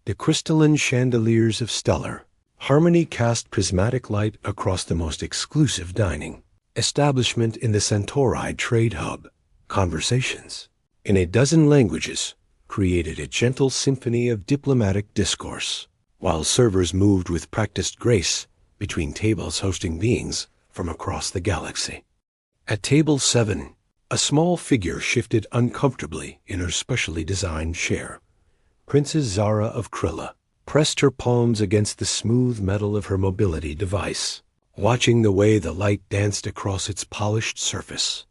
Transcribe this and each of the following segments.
The crystalline chandeliers of stellar harmony cast prismatic light across the most exclusive dining establishment in the Centauri trade hub. Conversations, in a dozen languages, created a gentle symphony of diplomatic discourse, while servers moved with practiced grace between tables hosting beings from across the galaxy. At table 7, a small figure shifted uncomfortably in her specially designed chair. Princess Zara of Krilla pressed her palms against the smooth metal of her mobility device, watching the way the light danced across its polished surface.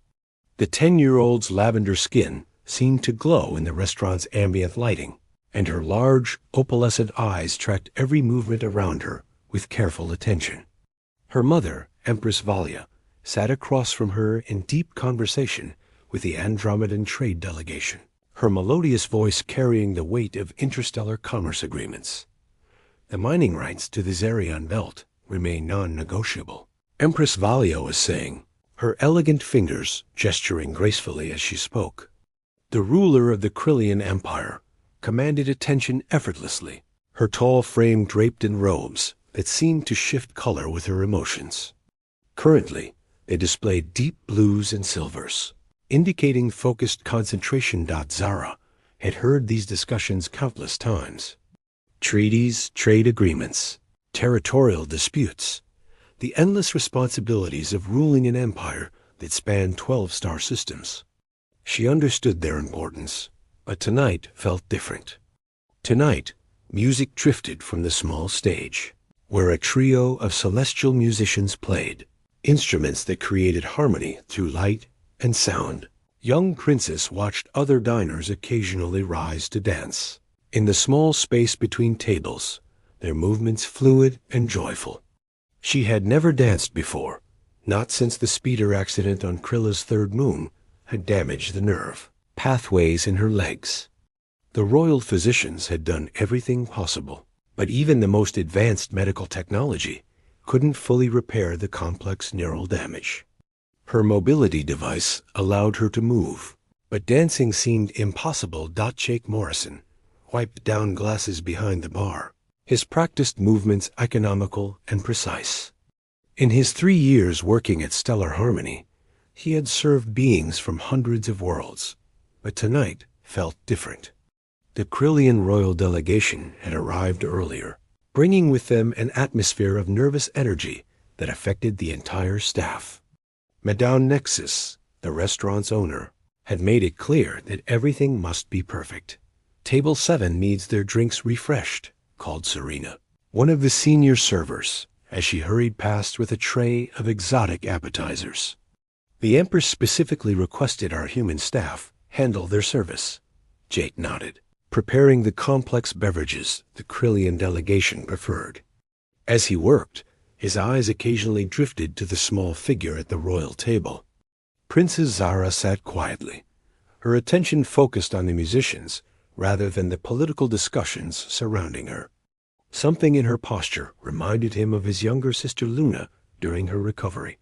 The 10-year-old's lavender skin seemed to glow in the restaurant's ambient lighting, and her large, opalescent eyes tracked every movement around her with careful attention. Her mother, Empress Valia, sat across from her in deep conversation with the Andromedan trade delegation, her melodious voice carrying the weight of interstellar commerce agreements. The mining rights to the Zerion belt remain non-negotiable, Empress Valia was saying, her elegant fingers gesturing gracefully as she spoke. The ruler of the Krillian Empire commanded attention effortlessly, her tall frame draped in robes that seemed to shift color with her emotions. Currently, they displayed deep blues and silvers, indicating focused concentration. Zara had heard these discussions countless times. Treaties, trade agreements, territorial disputes, the endless responsibilities of ruling an empire that spanned 12 star systems. She understood their importance, but tonight felt different. Tonight, music drifted from the small stage, where a trio of celestial musicians played, instruments that created harmony through light and sound. Young Princess watched other diners occasionally rise to dance. In the small space between tables, their movements fluid and joyful. She had never danced before, not since the speeder accident on Krilla's third moon had damaged the nerve pathways in her legs. The royal physicians had done everything possible, but even the most advanced medical technology couldn't fully repair the complex neural damage. Her mobility device allowed her to move, but dancing seemed impossible. Jake Morrison wiped down glasses behind the bar, his practiced movements economical and precise. In his 3 years working at Stellar Harmony, he had served beings from hundreds of worlds, but tonight felt different. The Krillian royal delegation had arrived earlier, bringing with them an atmosphere of nervous energy that affected the entire staff. Madame Nexus, the restaurant's owner, had made it clear that everything must be perfect. Table 7 needs their drinks refreshed, called Serena, one of the senior servers, as she hurried past with a tray of exotic appetizers. The Empress specifically requested our human staff handle their service. Jake nodded, preparing the complex beverages the Krillian delegation preferred. As he worked, his eyes occasionally drifted to the small figure at the royal table. Princess Zara sat quietly, her attention focused on the musicians rather than the political discussions surrounding her. Something in her posture reminded him of his younger sister Luna during her recovery,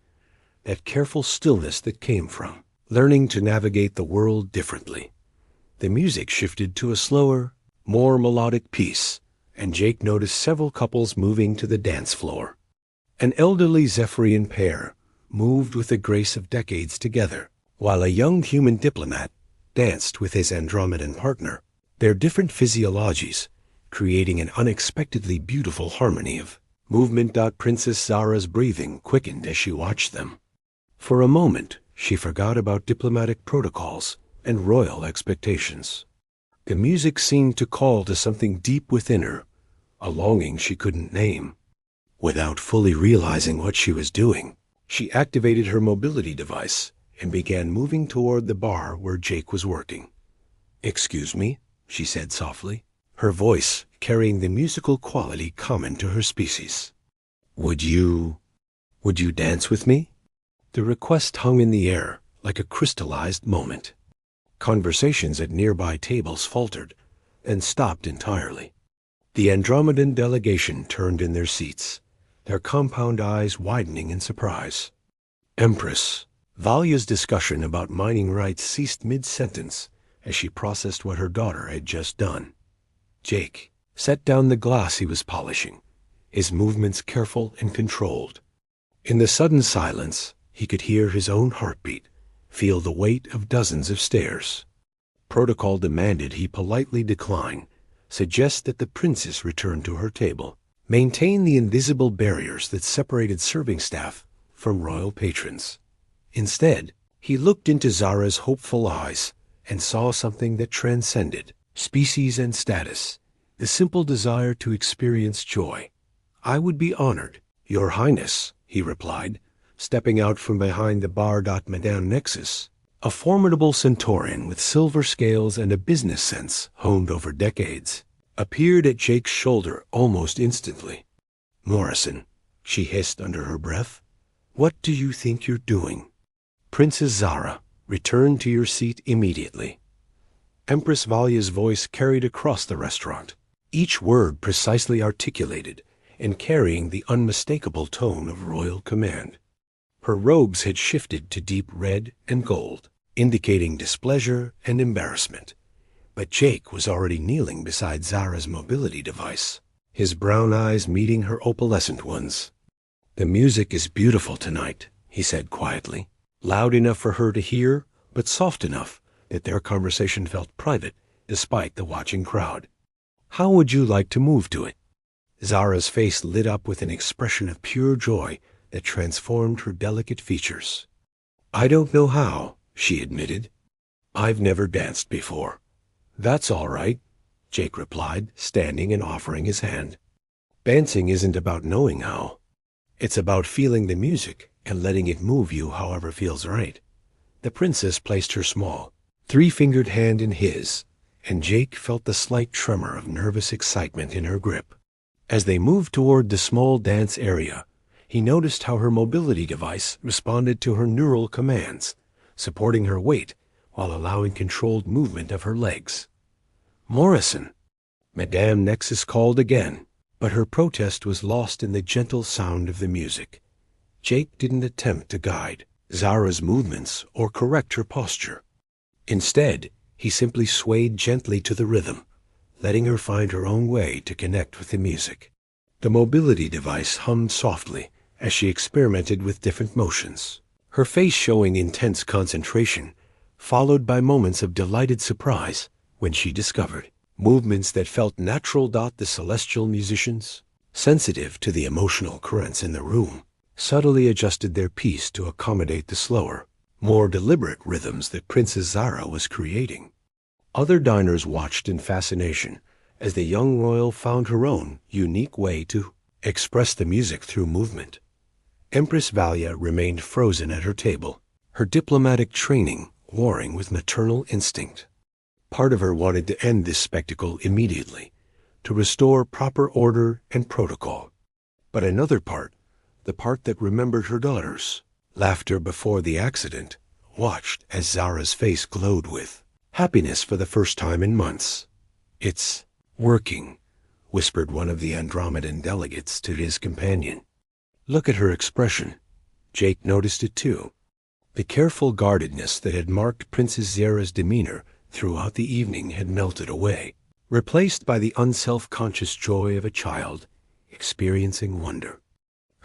that careful stillness that came from learning to navigate the world differently. The music shifted to a slower, more melodic piece, and Jake noticed several couples moving to the dance floor. An elderly Zephyrian pair moved with the grace of decades together, while a young human diplomat danced with his Andromedan partner, their different physiologies creating an unexpectedly beautiful harmony of movement. Princess Zara's breathing quickened as she watched them. For a moment, she forgot about diplomatic protocols and royal expectations. The music seemed to call to something deep within her, a longing she couldn't name. Without fully realizing what she was doing, she activated her mobility device and began moving toward the bar where Jake was working. "Excuse me," she said softly, her voice carrying the musical quality common to her species. Would you dance with me?" The request hung in the air like a crystallized moment. Conversations at nearby tables faltered and stopped entirely. The Andromedan delegation turned in their seats, their compound eyes widening in surprise. Empress Valia's discussion about mining rights ceased mid-sentence as she processed what her daughter had just done. Jake, set down the glass he was polishing, his movements careful and controlled. In the sudden silence, he could hear his own heartbeat, feel the weight of dozens of stares. Protocol demanded he politely decline, suggest that the princess return to her table, maintain the invisible barriers that separated serving staff from royal patrons. Instead, he looked into Zara's hopeful eyes and saw something that transcended species and status, the simple desire to experience joy. "I would be honored, Your Highness," he replied, stepping out from behind the bar. Madame Nexus, a formidable centaurian with silver scales and a business sense honed over decades, appeared at Jake's shoulder almost instantly. "Morrison," she hissed under her breath, "what do you think you're doing?" "Princess Zara, return to your seat immediately." Empress Valya's voice carried across the restaurant, each word precisely articulated and carrying the unmistakable tone of royal command. Her robes had shifted to deep red and gold, indicating displeasure and embarrassment. But Jake was already kneeling beside Zara's mobility device, his brown eyes meeting her opalescent ones. "The music is beautiful tonight," he said quietly, loud enough for her to hear, but soft enough that their conversation felt private despite the watching crowd. "How would you like to move to it?" Zara's face lit up with an expression of pure joy that transformed her delicate features. "I don't know how," she admitted. "I've never danced before." "That's all right," Jake replied, standing and offering his hand. "Dancing isn't about knowing how. It's about feeling the music and letting it move you however feels right." The princess placed her small, three-fingered hand in his, and Jake felt the slight tremor of nervous excitement in her grip. As they moved toward the small dance area, he noticed how her mobility device responded to her neural commands, supporting her weight while allowing controlled movement of her legs. "Morrison!" Madame Nexus called again, but her protest was lost in the gentle sound of the music. Jake didn't attempt to guide Zara's movements or correct her posture. Instead, he simply swayed gently to the rhythm, letting her find her own way to connect with the music. The mobility device hummed softly as she experimented with different motions, her face showing intense concentration, followed by moments of delighted surprise when she discovered movements that felt natural. The celestial musicians, sensitive to the emotional currents in the room, subtly adjusted their piece to accommodate the slower, more deliberate rhythms that Princess Zara was creating. Other diners watched in fascination as the young royal found her own unique way to express the music through movement. Empress Valya remained frozen at her table, her diplomatic training warring with maternal instinct. Part of her wanted to end this spectacle immediately, to restore proper order and protocol. But another part, the part that remembered her daughters, laughter before the accident, watched as Zara's face glowed with happiness for the first time in months. "It's working," whispered one of the Andromedan delegates to his companion. "Look at her expression." Jake noticed it too. The careful guardedness that had marked Princess Zara's demeanor throughout the evening had melted away, replaced by the unself-conscious joy of a child experiencing wonder.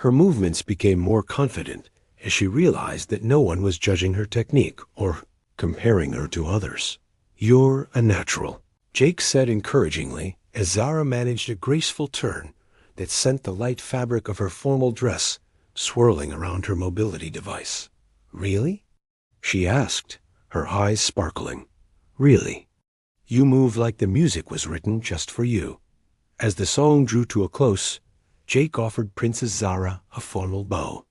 Her movements became more confident as she realized that no one was judging her technique or comparing her to others. "You're a natural," Jake said encouragingly as Zara managed a graceful turn that sent the light fabric of her formal dress swirling around her mobility device. "Really?" she asked, her eyes sparkling. "Really. You move like the music was written just for you." As the song drew to a close, Jake offered Princess Zara a formal bow.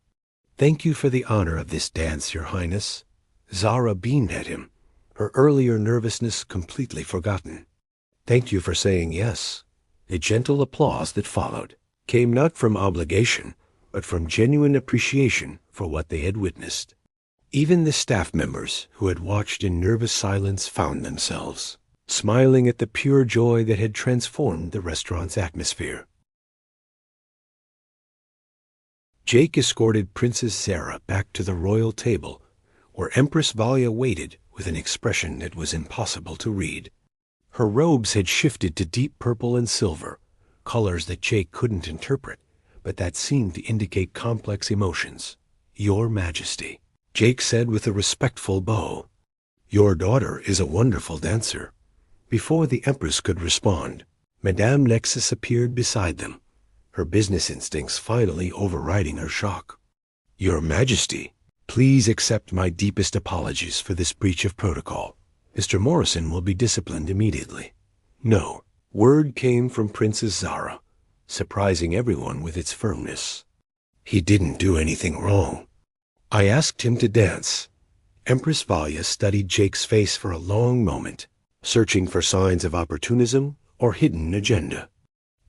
"Thank you for the honor of this dance, Your Highness." Zara beamed at him, her earlier nervousness completely forgotten. "Thank you for saying yes." The gentle applause that followed came not from obligation, but from genuine appreciation for what they had witnessed. Even the staff members who had watched in nervous silence found themselves smiling at the pure joy that had transformed the restaurant's atmosphere. Jake escorted Princess Zara back to the royal table, where Empress Valya waited with an expression that was impossible to read. Her robes had shifted to deep purple and silver, colors that Jake couldn't interpret, but that seemed to indicate complex emotions. "Your Majesty," Jake said with a respectful bow. "Your daughter is a wonderful dancer." Before the Empress could respond, Madame Nexus appeared beside them, her business instincts finally overriding her shock. "Your Majesty, please accept my deepest apologies for this breach of protocol. Mr. Morrison will be disciplined immediately." "No." Word came from Princess Zara, surprising everyone with its firmness. "He didn't do anything wrong. I asked him to dance." Empress Valia studied Jake's face for a long moment, searching for signs of opportunism or hidden agenda.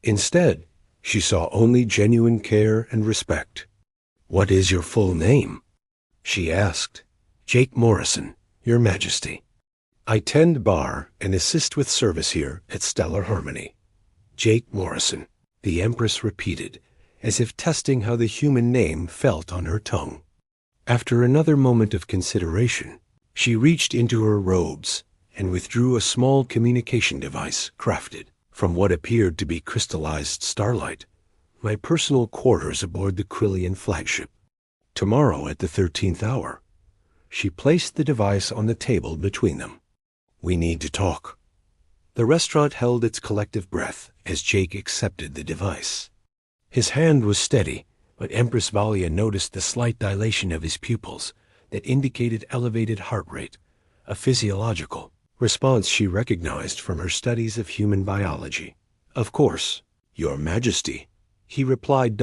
Instead, she saw only genuine care and respect. "What is your full name?" she asked. "Jake Morrison, Your Majesty. I tend bar and assist with service here at Stellar Harmony." "Jake Morrison," the Empress repeated, as if testing how the human name felt on her tongue. After another moment of consideration, she reached into her robes and withdrew a small communication device crafted from what appeared to be crystallized starlight. "My personal quarters aboard the Krillian flagship. Tomorrow at the 13th hour." She placed the device on the table between them. "We need to talk." The restaurant held its collective breath as Jake accepted the device. His hand was steady, but Empress Valia noticed the slight dilation of his pupils that indicated elevated heart rate, a physiological response she recognized from her studies of human biology. "Of course, Your Majesty," he replied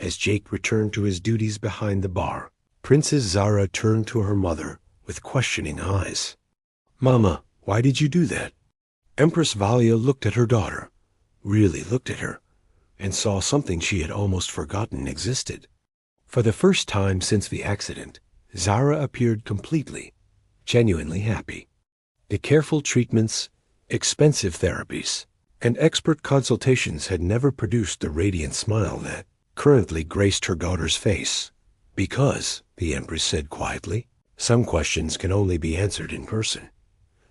as Jake returned to his duties behind the bar. Princess Zara turned to her mother with questioning eyes. "Mama, why did you do that?" Empress Valia looked at her daughter, really looked at her, and saw something she had almost forgotten existed. For the first time since the accident, Zara appeared completely, genuinely happy. The careful treatments, expensive therapies, and expert consultations had never produced the radiant smile that currently graced her daughter's face. "Because," the Empress said quietly, "some questions can only be answered in person."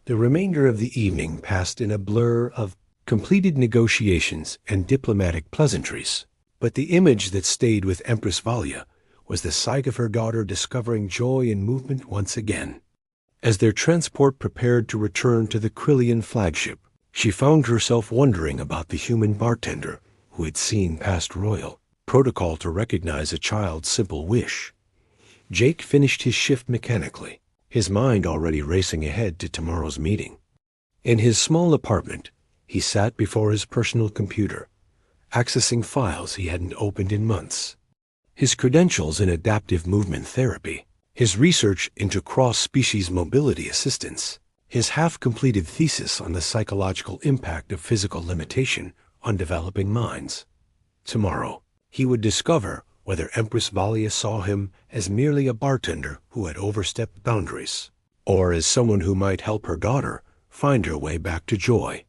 The remainder of the evening passed in a blur of completed negotiations and diplomatic pleasantries, but the image that stayed with Empress Valia was the sight of her daughter discovering joy in movement once again. As their transport prepared to return to the Krillian flagship, she found herself wondering about the human bartender who had seen past royal protocol to recognize a child's simple wish. Jake finished his shift mechanically, his mind already racing ahead to tomorrow's meeting. In his small apartment, he sat before his personal computer, accessing files he hadn't opened in months. His credentials in adaptive movement therapy, his research into cross-species mobility assistance, his half-completed thesis on the psychological impact of physical limitation on developing minds. Tomorrow, he would discover whether Empress Valia saw him as merely a bartender who had overstepped boundaries, or as someone who might help her daughter find her way back to joy.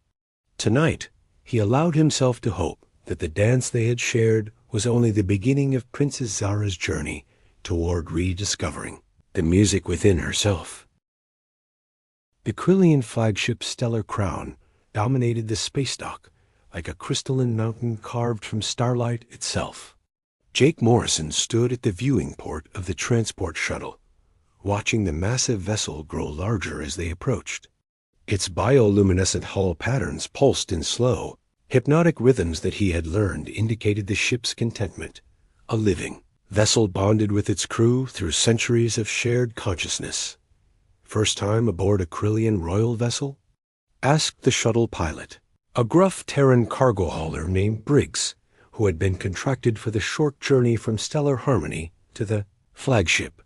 Tonight, he allowed himself to hope that the dance they had shared was only the beginning of Princess Zara's journey toward rediscovering the music within herself. The Krillian flagship's stellar crown dominated the space dock like a crystalline mountain carved from starlight itself. Jake Morrison stood at the viewing port of the transport shuttle, watching the massive vessel grow larger as they approached. Its bioluminescent hull patterns pulsed in slow, hypnotic rhythms that he had learned indicated the ship's contentment, a living vessel bonded with its crew through centuries of shared consciousness. "First time aboard a Krillian royal vessel?" asked the shuttle pilot, a gruff Terran cargo hauler named Briggs, who had been contracted for the short journey from Stellar Harmony to the flagship.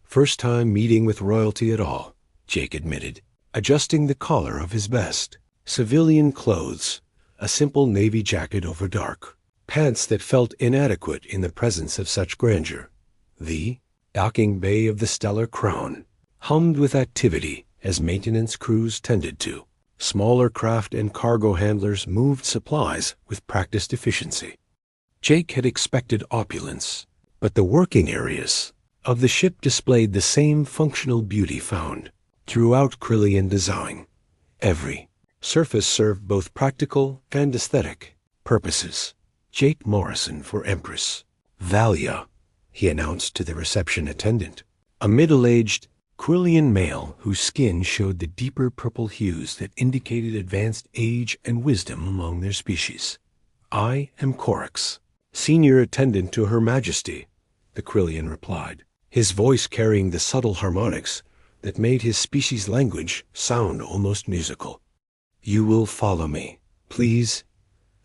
"First time meeting with royalty at all," Jake admitted, adjusting the collar of his vest. Civilian clothes, a simple navy jacket over dark, pants that felt inadequate in the presence of such grandeur. The docking bay of the Stellar Crown hummed with activity as maintenance crews tended to. Smaller craft and cargo handlers moved supplies with practiced efficiency. Jake had expected opulence, but the working areas of the ship displayed the same functional beauty found throughout Krillian design. Every Surface served both practical and aesthetic purposes. Jake Morrison for Empress. Valia, he announced to the reception attendant. A middle-aged Quillian male whose skin showed the deeper purple hues that indicated advanced age and wisdom among their species. I am Corax, senior attendant to Her Majesty, the Quillian replied, his voice carrying the subtle harmonics that made his species' language sound almost musical. You will follow me, please,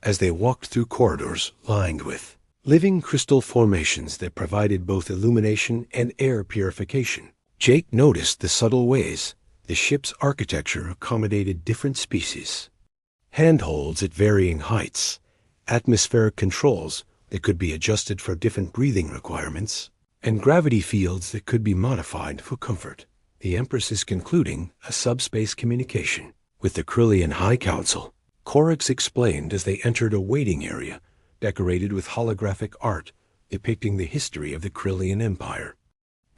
as they walked through corridors lined with living crystal formations that provided both illumination and air purification. Jake noticed the subtle ways the ship's architecture accommodated different species. Handholds at varying heights, atmospheric controls that could be adjusted for different breathing requirements, and gravity fields that could be modified for comfort. The Empress is concluding a subspace communication with the Krillian High Council, Corax explained as they entered a waiting area decorated with holographic art depicting the history of the Krillian Empire.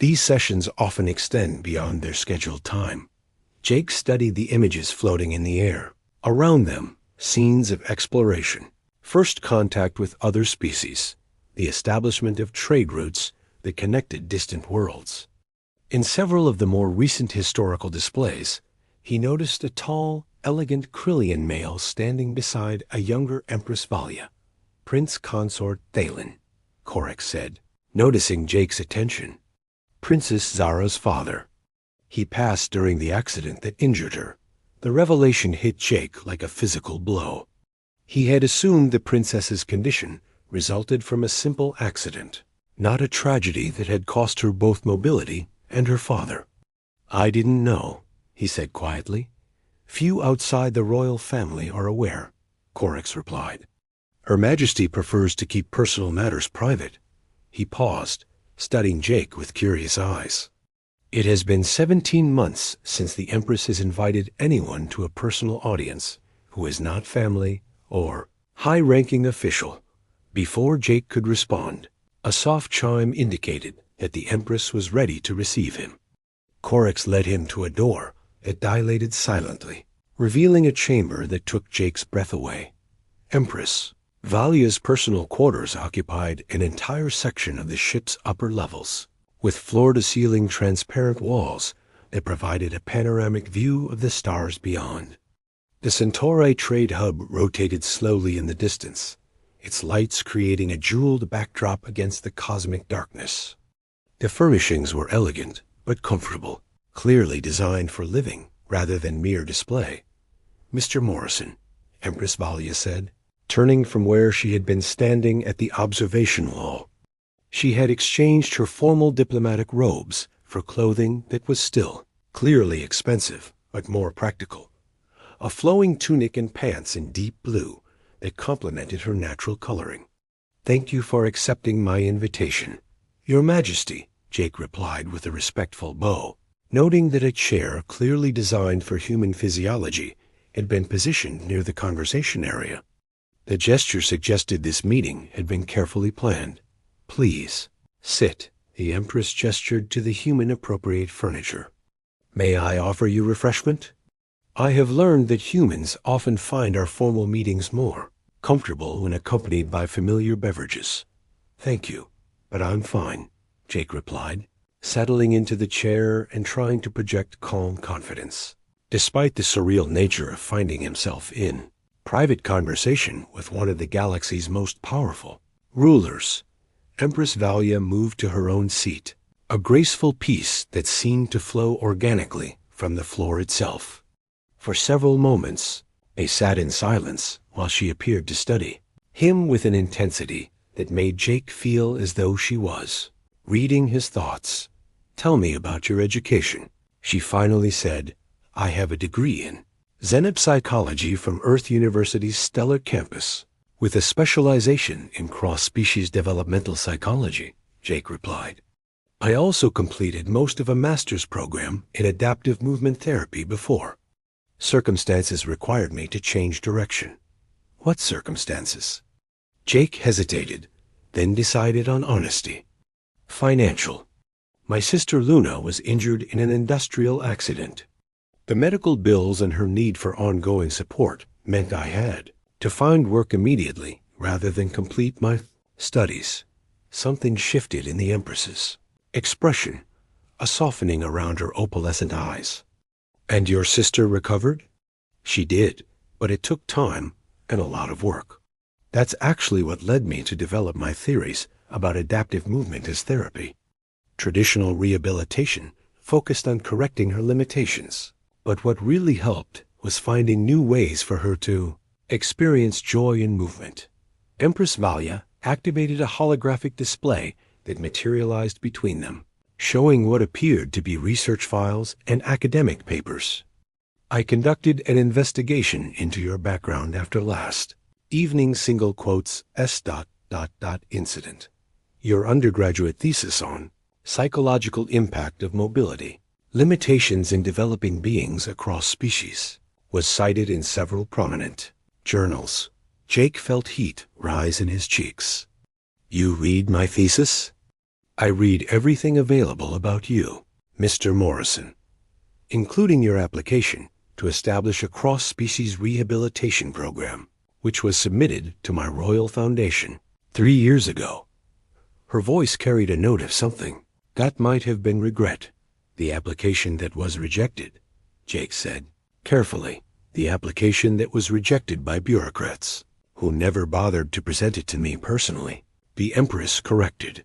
These sessions often extend beyond their scheduled time. Jake studied the images floating in the air. Around them, scenes of exploration, first contact with other species, the establishment of trade routes that connected distant worlds. In several of the more recent historical displays, he noticed a tall, elegant Krillian male standing beside a younger Empress Valia, Prince Consort Thalen, Corax said, noticing Jake's attention. Princess Zara's father. He passed during the accident that injured her. The revelation hit Jake like a physical blow. He had assumed the princess's condition resulted from a simple accident, not a tragedy that had cost her both mobility and her father. I didn't know, he said quietly. Few outside the royal family are aware, Corax replied. Her Majesty prefers to keep personal matters private. He paused, studying Jake with curious eyes. It has been 17 months since the Empress has invited anyone to a personal audience who is not family or high-ranking official. Before Jake could respond, a soft chime indicated that the Empress was ready to receive him. Corax led him to a door that dilated silently, revealing a chamber that took Jake's breath away. Empress, Valia's personal quarters occupied an entire section of the ship's upper levels, with floor-to-ceiling transparent walls that provided a panoramic view of the stars beyond. The Centauri trade hub rotated slowly in the distance, its lights creating a jeweled backdrop against the cosmic darkness. The furnishings were elegant but comfortable, clearly designed for living rather than mere display. Mr. Morrison, Empress Valia said, turning from where she had been standing at the observation wall. She had exchanged her formal diplomatic robes for clothing that was still clearly expensive but more practical. A flowing tunic and pants in deep blue that complemented her natural coloring. Thank you for accepting my invitation. Your Majesty, Jake replied with a respectful bow, noting that a chair clearly designed for human physiology had been positioned near the conversation area. The gesture suggested this meeting had been carefully planned. Please, sit. The Empress gestured to the human-appropriate furniture. May I offer you refreshment? I have learned that humans often find our formal meetings more comfortable when accompanied by familiar beverages. Thank you, but I'm fine, Jake replied, settling into the chair and trying to project calm confidence, despite the surreal nature of finding himself in private conversation with one of the galaxy's most powerful rulers. Empress Valia moved to her own seat, a graceful piece that seemed to flow organically from the floor itself. For several moments, they sat in silence while she appeared to study him with an intensity that made Jake feel as though she was reading his thoughts. Tell me about your education, she finally said. I have a degree in Zenith Psychology from Earth University's Stellar Campus, with a specialization in cross-species developmental psychology, Jake replied. I also completed most of a master's program in adaptive movement therapy before. Circumstances required me to change direction. What circumstances? Jake hesitated, then decided on honesty. Financial. My sister Luna was injured in an industrial accident. The medical bills and her need for ongoing support meant I had to find work immediately rather than complete my studies. Something shifted in the Empress's expression, a softening around her opalescent eyes. "And your sister recovered?" "She did, but it took time and a lot of work. That's actually what led me to develop my theories about adaptive movement as therapy. Traditional rehabilitation focused on correcting her limitations, but what really helped was finding new ways for her to experience joy in movement." Empress Valia activated a holographic display that materialized between them, showing what appeared to be research files and academic papers. "I conducted an investigation into your background after last evening incident. Your undergraduate thesis on psychological impact of mobility, limitations in developing beings across species, was cited in several prominent journals." Jake felt heat rise in his cheeks. "You read my thesis?" "I read everything available about you, Mr. Morrison, including your application to establish a cross-species rehabilitation program, which was submitted to my Royal Foundation 3 years ago." Her voice carried a note of something that might have been regret. "The application that was rejected," Jake said carefully. "The application that was rejected by bureaucrats who never bothered to present it to me personally," the Empress corrected.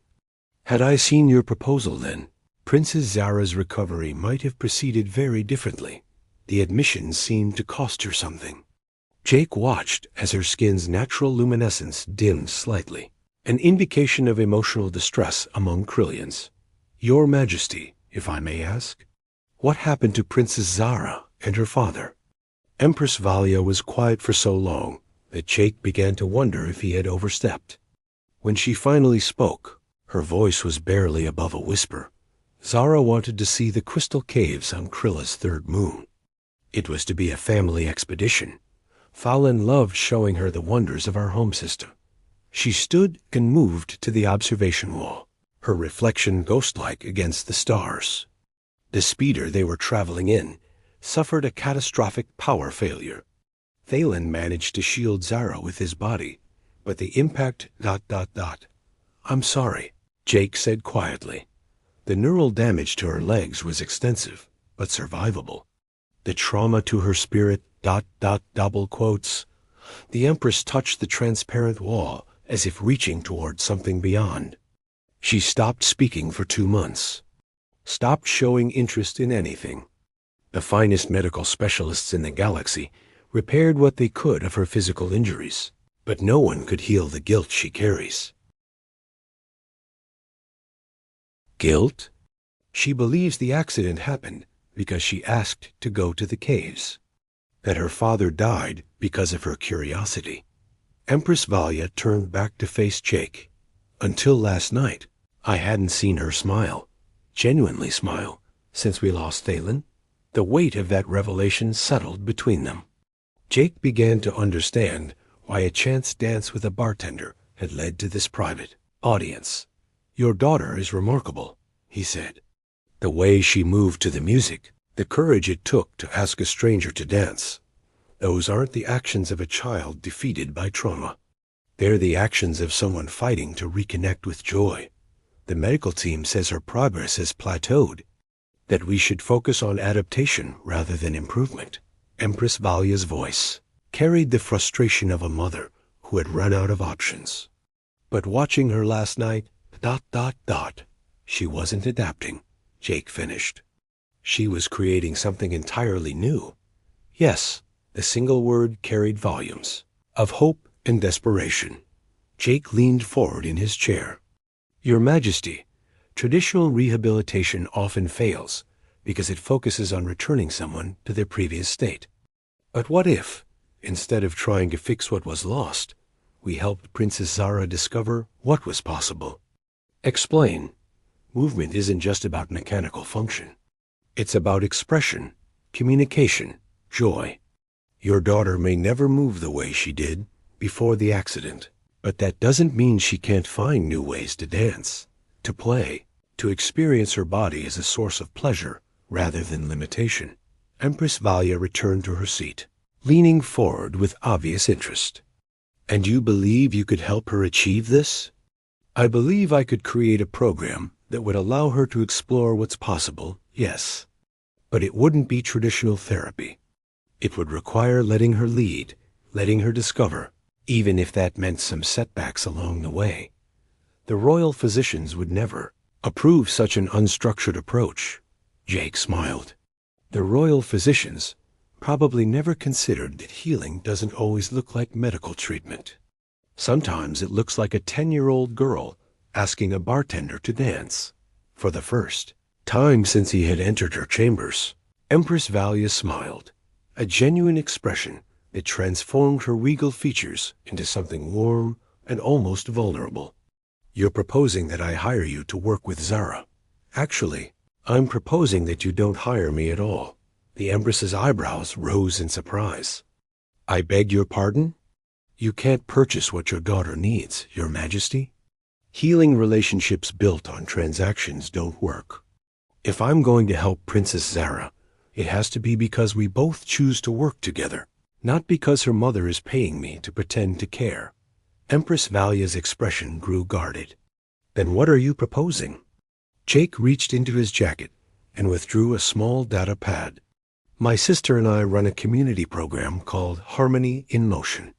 "Had I seen your proposal then, Princess Zara's recovery might have proceeded very differently. The admission seemed to cost her something." Jake watched as her skin's natural luminescence dimmed slightly, an indication of emotional distress among Krillians. "Your Majesty, if I may ask, what happened to Princess Zara and her father?" Empress Valia was quiet for so long that Jake began to wonder if he had overstepped. When she finally spoke, her voice was barely above a whisper. "Zara wanted to see the crystal caves on Krilla's third moon. It was to be a family expedition. Fallon loved showing her the wonders of our home system. She stood and moved to the observation wall, her reflection ghost-like against the stars. The speeder they were traveling in suffered a catastrophic power failure. Thalen managed to shield Zara with his body, but the impact... "I'm sorry," Jake said quietly. "The neural damage to her legs was extensive, but survivable. The trauma to her spirit... double quotes. The Empress touched the transparent wall as if reaching toward something beyond. She stopped speaking for 2 months. Stopped showing interest in anything. The finest medical specialists in the galaxy repaired what they could of her physical injuries, but no one could heal the guilt she carries." "Guilt?" "She believes the accident happened because she asked to go to the caves. That her father died because of her curiosity." Empress Valia turned back to face Jake. "Until last night, I hadn't seen her smile, genuinely smile, since we lost Thalen." The weight of that revelation settled between them. Jake began to understand why a chance dance with a bartender had led to this private audience. "Your daughter is remarkable," he said. "The way she moved to the music, the courage it took to ask a stranger to dance. Those aren't the actions of a child defeated by trauma. They're the actions of someone fighting to reconnect with joy. The medical team says her progress has plateaued, that we should focus on adaptation rather than improvement." Empress Valia's voice carried the frustration of a mother who had run out of options. "But watching her last night... She wasn't adapting," Jake finished. "She was creating something entirely new." Yes, the single word carried volumes of hope and desperation. Jake leaned forward in his chair. "Your Majesty, traditional rehabilitation often fails because it focuses on returning someone to their previous state. But what if, instead of trying to fix what was lost, we helped Princess Zara discover what was possible?" "Explain." "Movement isn't just about mechanical function. It's about expression, communication, joy. Your daughter may never move the way she did before the accident, but that doesn't mean she can't find new ways to dance, to play, to experience her body as a source of pleasure rather than limitation. Empress Valia returned to her seat, leaning forward with obvious interest. "And you believe you could help her achieve this?" "I believe I could create a program that would allow her to explore what's possible, yes. But it wouldn't be traditional therapy. It would require letting her lead, letting her discover, even if that meant some setbacks along the way. The royal physicians would never approve such an unstructured approach." Jake smiled. "The royal physicians probably never considered that healing doesn't always look like medical treatment. Sometimes it looks like a 10-year-old girl asking a bartender to dance." For the first time since he had entered her chambers, Empress Valia smiled, a genuine expression that transformed her regal features into something warm and almost vulnerable. "You're proposing that I hire you to work with Zara. Actually, I'm proposing that you don't hire me at all." The Empress's eyebrows rose in surprise. "I beg your pardon? You can't purchase what your daughter needs, Your Majesty. Healing relationships built on transactions don't work. If I'm going to help Princess Zara, it has to be because we both choose to work together, not because her mother is paying me to pretend to care." Empress Valia's expression grew guarded. "Then what are you proposing?" Jake reached into his jacket and withdrew a small data pad. "My sister and I run a community program called Harmony in Motion.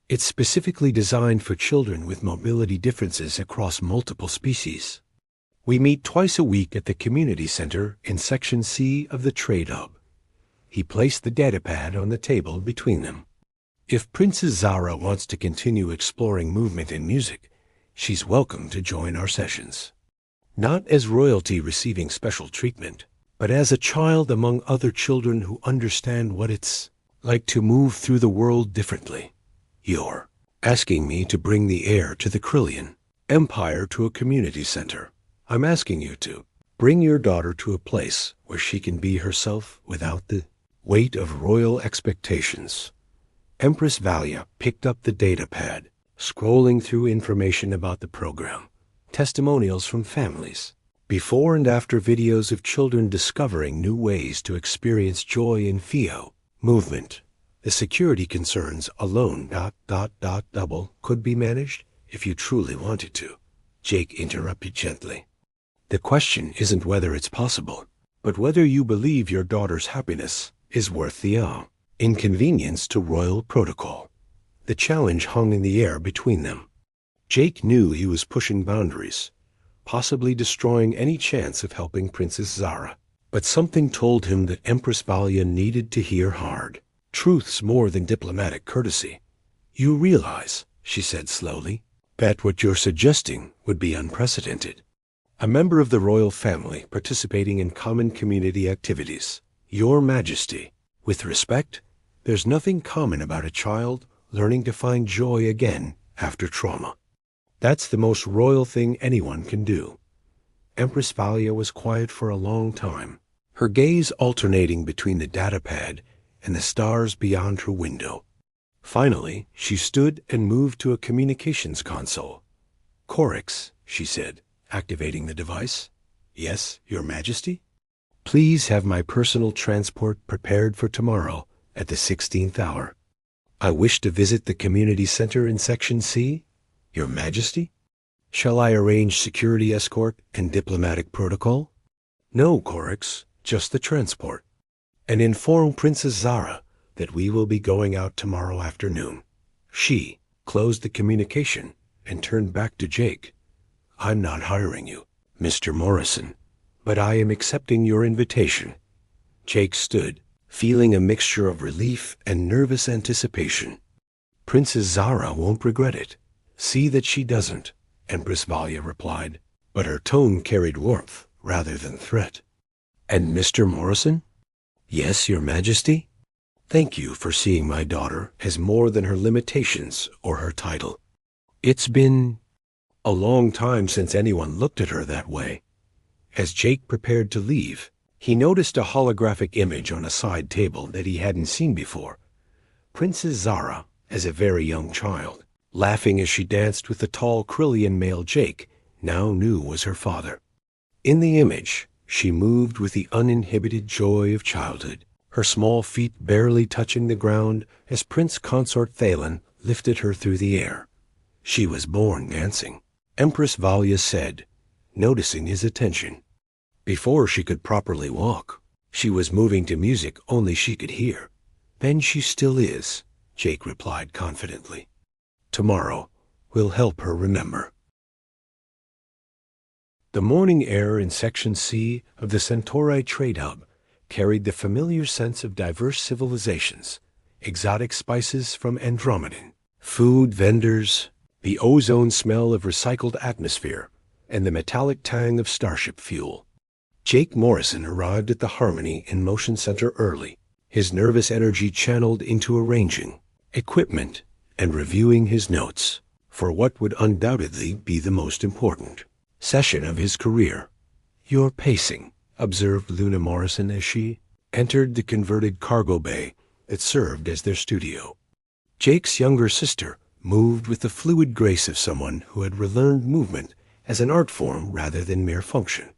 It's specifically designed for children with mobility differences across multiple species. We meet twice a week at the community center in Section C of the Trade Hub." He placed the datapad on the table between them. "If Princess Zara wants to continue exploring movement and music, she's welcome to join our sessions. Not as royalty receiving special treatment, but as a child among other children who understand what it's like to move through the world differently. You're asking me to bring the heir to the Krillian Empire to a community center. I'm asking you to bring your daughter to a place where she can be herself without the weight of royal expectations." Empress Valia picked up the datapad, scrolling through information about the program, testimonials from families, before and after videos of children discovering new ways to experience joy in Theo movement. "The security concerns alone ... could be managed if you truly wanted to," Jake interrupted gently. "The question isn't whether it's possible, but whether you believe your daughter's happiness is worth the inconvenience to royal protocol." The challenge hung in the air between them. Jake knew he was pushing boundaries, possibly destroying any chance of helping Princess Zara. But something told him that Empress Valia needed to hear hard truths more than diplomatic courtesy. "You realize," she said slowly, "that what you're suggesting would be unprecedented. A member of the royal family participating in common community activities. Your Majesty, with respect, there's nothing common about a child learning to find joy again after trauma. That's the most royal thing anyone can do." Empress Valia was quiet for a long time, her gaze alternating between the datapad and the stars beyond her window. Finally, she stood and moved to a communications console. "Corix," she said, activating the device. "Yes, Your Majesty?" "Please have my personal transport prepared for tomorrow at the 16th hour. I wish to visit the community center in Section C, Your Majesty." "Shall I arrange security escort and diplomatic protocol?" "No, Corix, just the transport. And inform Princess Zara that we will be going out tomorrow afternoon." She closed the communication and turned back to Jake. "I'm not hiring you, Mr. Morrison, but I am accepting your invitation." Jake stood, feeling a mixture of relief and nervous anticipation. "Princess Zara won't regret it. See that she doesn't," Empress Valia replied, but her tone carried warmth rather than threat. "And Mr. Morrison?" "Yes, Your Majesty?" "Thank you for seeing my daughter as more than her limitations or her title. It's been a long time since anyone looked at her that way." As Jake prepared to leave, he noticed a holographic image on a side table that he hadn't seen before. Princess Zara, as a very young child, laughing as she danced with the tall Krillian male Jake now knew was her father. In the image, she moved with the uninhibited joy of childhood, her small feet barely touching the ground as Prince Consort Thalen lifted her through the air. She was born dancing, Empress Valia said, noticing his attention. Before she could properly walk, she was moving to music only she could hear. Then she still is, Jake replied confidently. Tomorrow will help her remember. The morning air in Section C of the Centauri Trade Hub carried the familiar sense of diverse civilizations, exotic spices from Andromedan, food vendors, the ozone smell of recycled atmosphere, and the metallic tang of starship fuel. Jake Morrison arrived at the Harmony in Motion Center early, his nervous energy channeled into arranging equipment and reviewing his notes for what would undoubtedly be the most important session of his career. "You're pacing," observed Luna Morrison as she entered the converted cargo bay that served as their studio. Jake's younger sister moved with the fluid grace of someone who had relearned movement as an art form rather than mere function.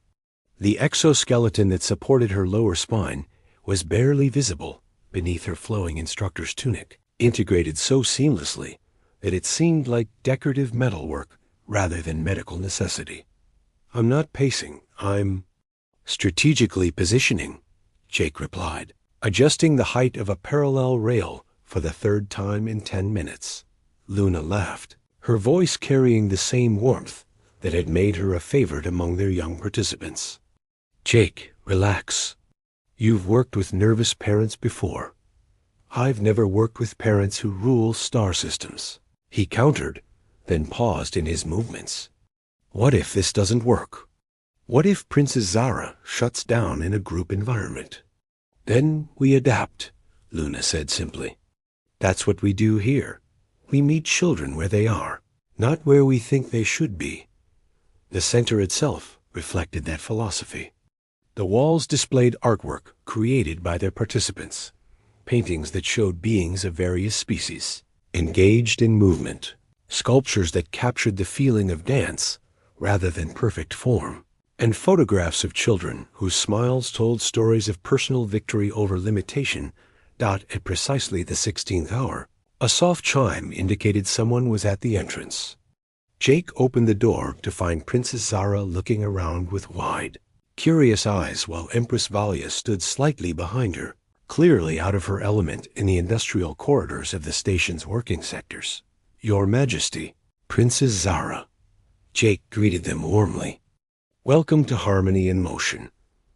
The exoskeleton that supported her lower spine was barely visible beneath her flowing instructor's tunic, integrated so seamlessly that it seemed like decorative metalwork rather than medical necessity. "I'm not pacing, I'm strategically positioning," Jake replied, adjusting the height of a parallel rail for the third time in 10 minutes. Luna laughed, her voice carrying the same warmth that had made her a favorite among their young participants. "Jake, relax. You've worked with nervous parents before. I've never worked with parents who rule star systems," he countered, then paused in his movements. "What if this doesn't work? What if Princess Zara shuts down in a group environment?" "Then we adapt," Luna said simply. "That's what we do here. We meet children where they are, not where we think they should be." The center itself reflected that philosophy. The walls displayed artwork created by their participants, paintings that showed beings of various species, engaged in movement, sculptures that captured the feeling of dance rather than perfect form, and photographs of children whose smiles told stories of personal victory over limitation. At precisely the 16th hour, a soft chime indicated someone was at the entrance. Jake opened the door to find Princess Zara looking around with wide, curious eyes while Empress Valia stood slightly behind her, clearly out of her element in the industrial corridors of the station's working sectors. "Your Majesty, Princess Zara." Jake greeted them warmly. Welcome to Harmony in Motion.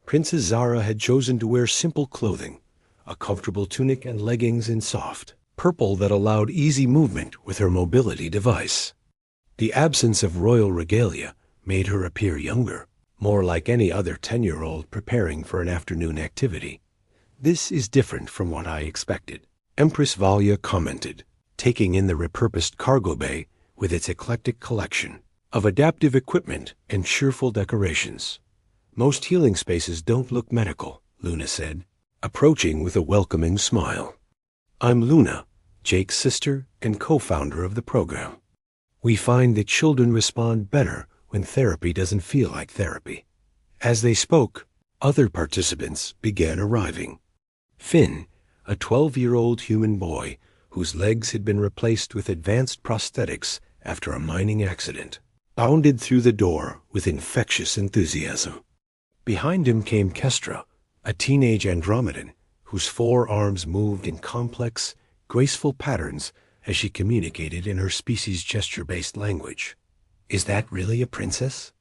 Princess Zara had chosen to wear simple clothing, a comfortable tunic and leggings in soft purple that allowed easy movement with her mobility device. The absence of royal regalia made her appear younger, more like any other 10-year-old preparing for an afternoon activity. "This is different from what I expected," Empress Valia commented, taking in the repurposed cargo bay with its eclectic collection of adaptive equipment and cheerful decorations. "Most healing spaces don't look medical," Luna said, approaching with a welcoming smile. "I'm Luna, Jake's sister and co-founder of the program. We find that children respond better when therapy doesn't feel like therapy." As they spoke, other participants began arriving. Finn, a 12-year-old human boy whose legs had been replaced with advanced prosthetics after a mining accident, bounded through the door with infectious enthusiasm. Behind him came Kestra, a teenage Andromedan whose forearms moved in complex, graceful patterns as she communicated in her species' gesture-based language. "Is that really a princess?"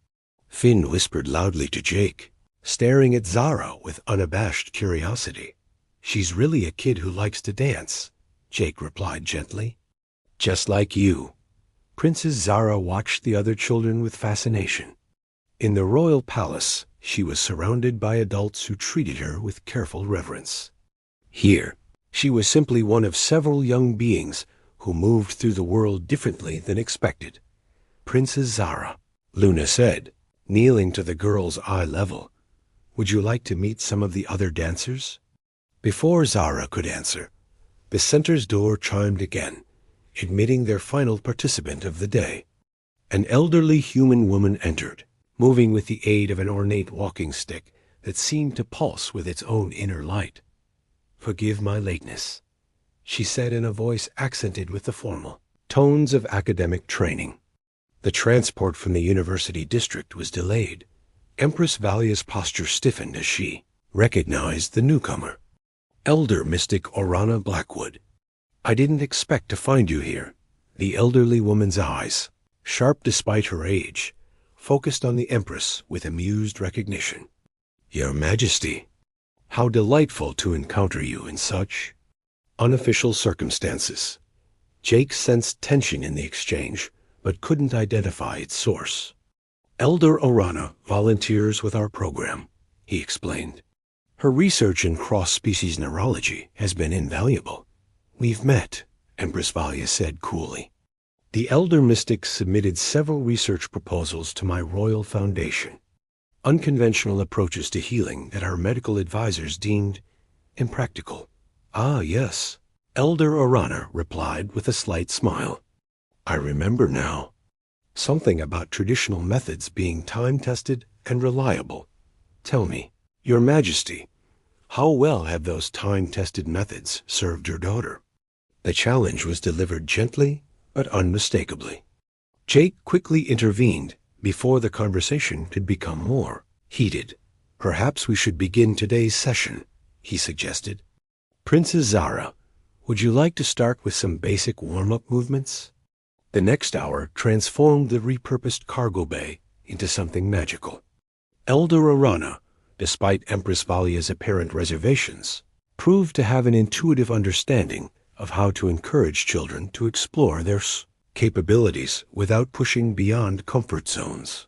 Finn whispered loudly to Jake, staring at Zara with unabashed curiosity. "She's really a kid who likes to dance," Jake replied gently. "Just like you." Princess Zara watched the other children with fascination. In the royal palace, she was surrounded by adults who treated her with careful reverence. Here, she was simply one of several young beings who moved through the world differently than expected. "Princess Zara," Luna said, kneeling to the girl's eye level, "would you like to meet some of the other dancers?" Before Zara could answer, the center's door chimed again, admitting their final participant of the day. An elderly human woman entered, moving with the aid of an ornate walking stick that seemed to pulse with its own inner light. "Forgive my lateness," she said in a voice accented with the formal tones of academic training. The transport from the university district was delayed. Empress Valia's posture stiffened as she recognized the newcomer. Elder Mystic Orana Blackwood. "I didn't expect to find you here." The elderly woman's eyes, sharp despite her age, focused on the Empress with amused recognition. "Your Majesty, how delightful to encounter you in such unofficial circumstances." Jake sensed tension in the exchange, but couldn't identify its source. "Elder Orana volunteers with our program," he explained. "Her research in cross-species neurology has been invaluable." "We've met," Empress Valia said coolly. "The Elder Mystic submitted several research proposals to my royal foundation. Unconventional approaches to healing that our medical advisors deemed impractical." "Ah, yes," Elder Orana replied with a slight smile. "I remember now. Something about traditional methods being time-tested and reliable. Tell me, Your Majesty, how well have those time-tested methods served your daughter?" The challenge was delivered gently but unmistakably. Jake quickly intervened before the conversation could become more heated. "Perhaps we should begin today's session," he suggested. "Princess Zara, would you like to start with some basic warm-up movements?" The next hour transformed the repurposed cargo bay into something magical. Elder Orana, despite Empress Valia's apparent reservations, proved to have an intuitive understanding of how to encourage children to explore their capabilities without pushing beyond comfort zones.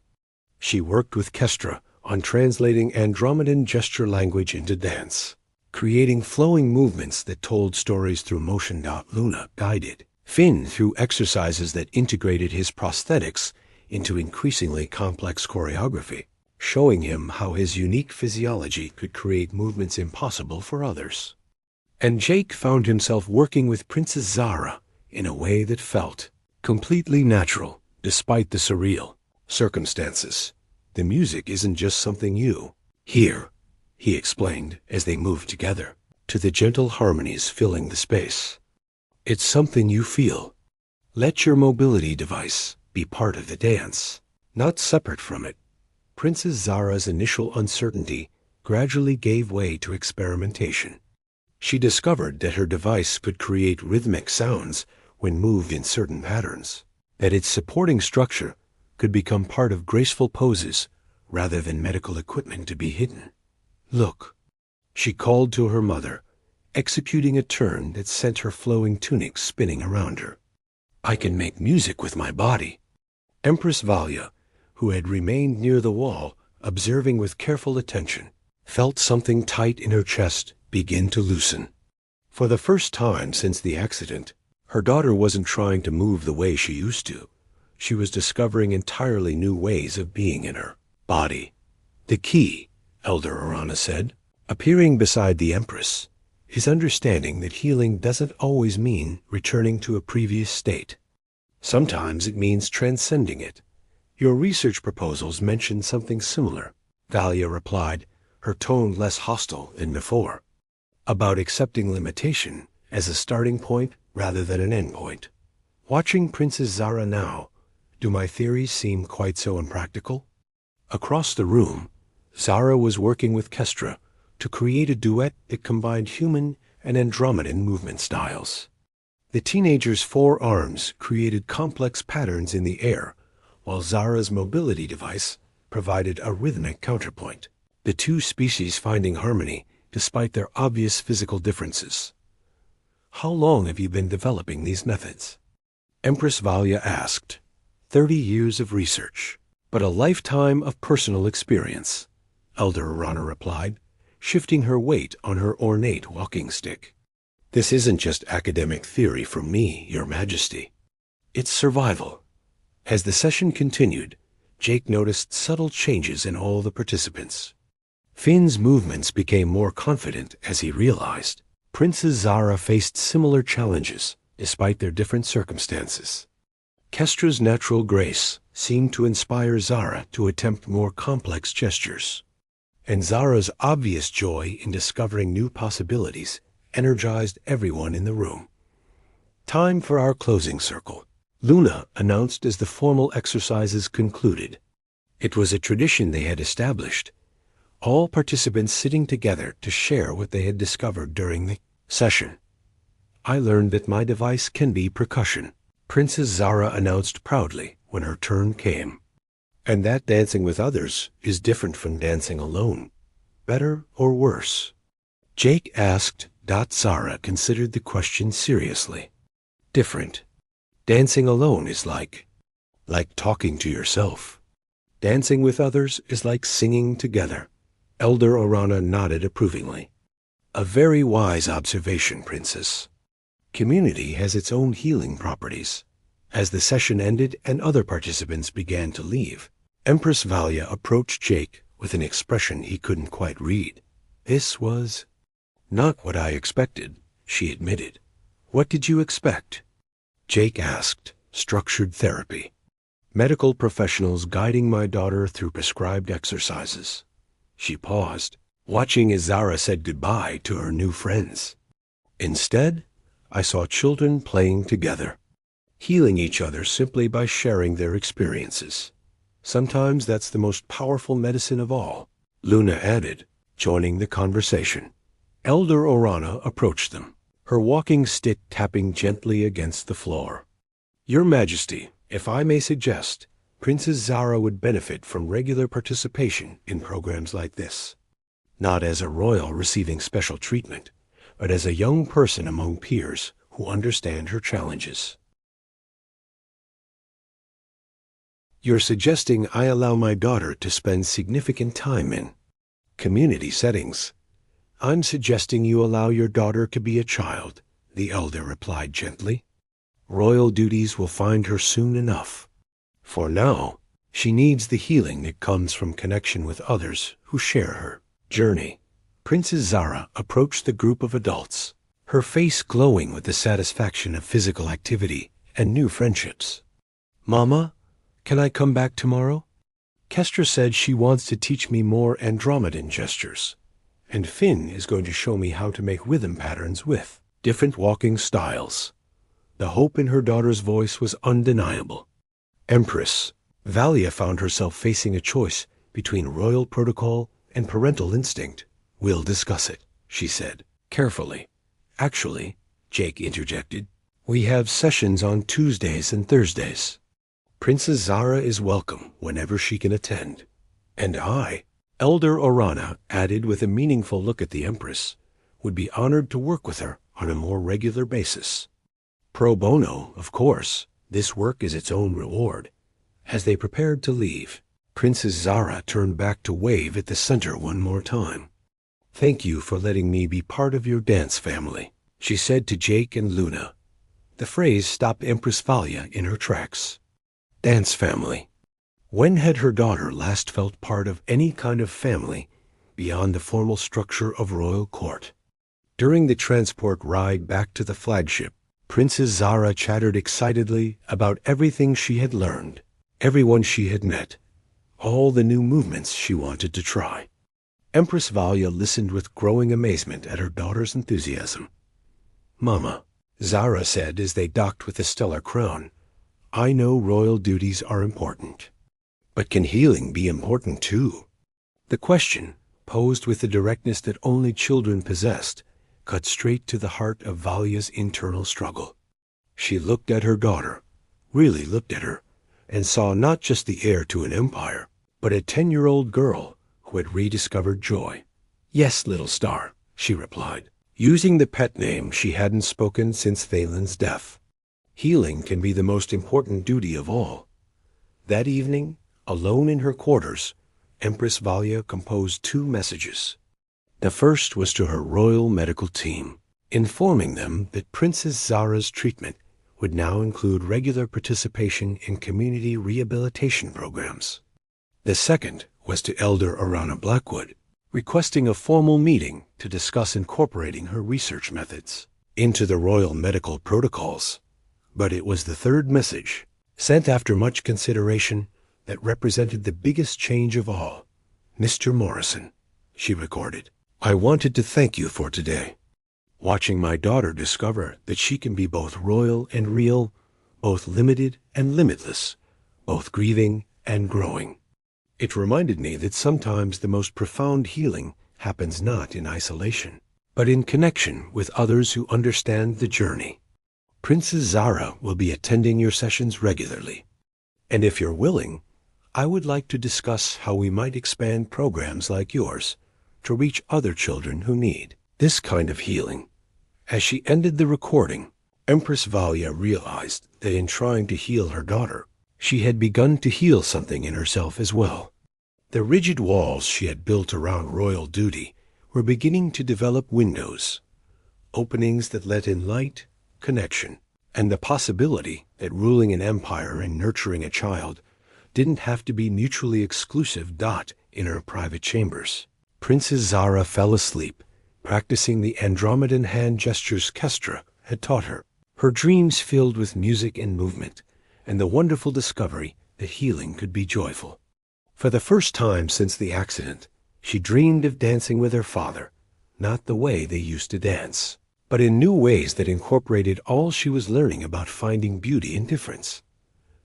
She worked with Kestra on translating Andromedan gesture language into dance, creating flowing movements that told stories through motion. Luna guided Finn through exercises that integrated his prosthetics into increasingly complex choreography, showing him how his unique physiology could create movements impossible for others. And Jake found himself working with Princess Zara in a way that felt completely natural, despite the surreal circumstances. "The music isn't just something you hear," he explained as they moved together, to the gentle harmonies filling the space. "It's something you feel. Let your mobility device be part of the dance, not separate from it." Princess Zara's initial uncertainty gradually gave way to experimentation. She discovered that her device could create rhythmic sounds when moved in certain patterns, that its supporting structure could become part of graceful poses rather than medical equipment to be hidden. "Look," she called to her mother, executing a turn that sent her flowing tunic spinning around her. "I can make music with my body." Empress Valia, who had remained near the wall, observing with careful attention, felt something tight in her chest begin to loosen. For the first time since the accident, her daughter wasn't trying to move the way she used to. She was discovering entirely new ways of being in her body. "The key," Elder Orana said, appearing beside the Empress, "is understanding that healing doesn't always mean returning to a previous state. Sometimes it means transcending it. Your research proposals mention something similar," Valia replied, her tone less hostile than before. "About accepting limitation as a starting point rather than an end point. Watching Princess Zara now, do my theories seem quite so impractical?" Across the room, Zara was working with Kestra to create a duet that combined human and Andromedan movement styles. The teenager's four arms created complex patterns in the air, while Zara's mobility device provided a rhythmic counterpoint, the two species finding harmony despite their obvious physical differences. "How long have you been developing these methods?" Empress Valia asked. 30 years of research, but a lifetime of personal experience," Elder Orana replied, shifting her weight on her ornate walking stick. "This isn't just academic theory from me, Your Majesty. It's survival." As the session continued, Jake noticed subtle changes in all the participants. Finn's movements became more confident as he realized Princess Zara faced similar challenges despite their different circumstances. Kestra's natural grace seemed to inspire Zara to attempt more complex gestures, and Zara's obvious joy in discovering new possibilities energized everyone in the room. "Time for our closing circle," Luna announced as the formal exercises concluded. It was a tradition they had established, all participants sitting together to share what they had discovered during the session. "I learned that my device can be percussion," Princess Zara announced proudly when her turn came. "And that dancing with others is different from dancing alone. Better or worse?" Jake asked. Zara considered the question seriously. "Different. Dancing alone is like talking to yourself. Dancing with others is like singing together." Elder Orana nodded approvingly. "A very wise observation, Princess. Community has its own healing properties." As the session ended and other participants began to leave, Empress Valia approached Jake with an expression he couldn't quite read. "This was not what I expected," she admitted. "What did you expect?" Jake asked. "Structured therapy. Medical professionals guiding my daughter through prescribed exercises." She paused, watching as Zara said goodbye to her new friends. "Instead, I saw children playing together, healing each other simply by sharing their experiences. Sometimes that's the most powerful medicine of all," Luna added, joining the conversation. Elder Orana approached them, her walking stick tapping gently against the floor. "Your Majesty, if I may suggest, Princess Zara would benefit from regular participation in programs like this. Not as a royal receiving special treatment, but as a young person among peers who understand her challenges." "You're suggesting I allow my daughter to spend significant time in community settings?" "I'm suggesting you allow your daughter to be a child," the elder replied gently. "Royal duties will find her soon enough. For now, she needs the healing that comes from connection with others who share her journey." Princess Zara approached the group of adults, her face glowing with the satisfaction of physical activity and new friendships. "Mama, can I come back tomorrow? Kestra said she wants to teach me more Andromedan gestures, and Finn is going to show me how to make rhythm patterns with different walking styles." The hope in her daughter's voice was undeniable. Empress Valia found herself facing a choice between royal protocol and parental instinct. "We'll discuss it," she said, carefully. "Actually," Jake interjected, "we have sessions on Tuesdays and Thursdays. Princess Zara is welcome whenever she can attend. And I," Elder Orana added with a meaningful look at the Empress, "would be honored to work with her on a more regular basis. Pro bono, of course. This work is its own reward." As they prepared to leave, Princess Zara turned back to wave at the center one more time. "Thank you for letting me be part of your dance family," she said to Jake and Luna. The phrase stopped Empress Valia in her tracks. Dance family. When had her daughter last felt part of any kind of family beyond the formal structure of royal court? During the transport ride back to the flagship, Princess Zara chattered excitedly about everything she had learned, everyone she had met, all the new movements she wanted to try. Empress Valia listened with growing amazement at her daughter's enthusiasm. "Mama," Zara said as they docked with the stellar crown, "I know royal duties are important. But can healing be important too?" The question, posed with the directness that only children possessed, cut straight to the heart of Valia's internal struggle. She looked at her daughter, really looked at her, and saw not just the heir to an empire, but a 10-year-old girl who had rediscovered joy. "Yes, little star," she replied, using the pet name she hadn't spoken since Thalen's death. "Healing can be the most important duty of all." That evening, alone in her quarters, Empress Valia composed 2 messages. The first was to her royal medical team, informing them that Princess Zara's treatment would now include regular participation in community rehabilitation programs. The second was to Elder Orana Blackwood, requesting a formal meeting to discuss incorporating her research methods into the royal medical protocols. But it was the third message, sent after much consideration, that represented the biggest change of all. "Mr. Morrison," she recorded, "I wanted to thank you for today. watching my daughter discover that she can be both royal and real, both limited and limitless, both grieving and growing. It reminded me that sometimes the most profound healing happens not in isolation, but in connection with others who understand the journey. Princess Zara will be attending your sessions regularly, and if you're willing, I would like to discuss how we might expand programs like yours to reach other children who need this kind of healing. As she ended the recording, Empress Valia realized that in trying to heal her daughter, she had begun to heal something in herself as well. The rigid walls she had built around royal duty were beginning to develop windows, openings that let in light, connection, and the possibility that ruling an empire and nurturing a child didn't have to be mutually exclusive. In her private chambers, Princess Zara fell asleep, practicing the Andromedan hand gestures Kestra had taught her, her dreams filled with music and movement, and the wonderful discovery that healing could be joyful. For the first time since the accident, she dreamed of dancing with her father, not the way they used to dance, but in new ways that incorporated all she was learning about finding beauty in difference.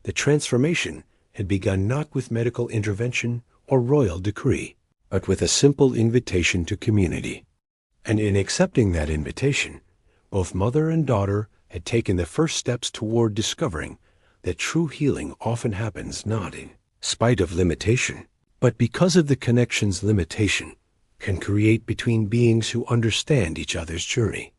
The transformation had begun not with medical intervention or royal decree, but with a simple invitation to community. And in accepting that invitation, both mother and daughter had taken the first steps toward discovering that true healing often happens not in spite of limitation, but because of the connections limitation can create between beings who understand each other's journey.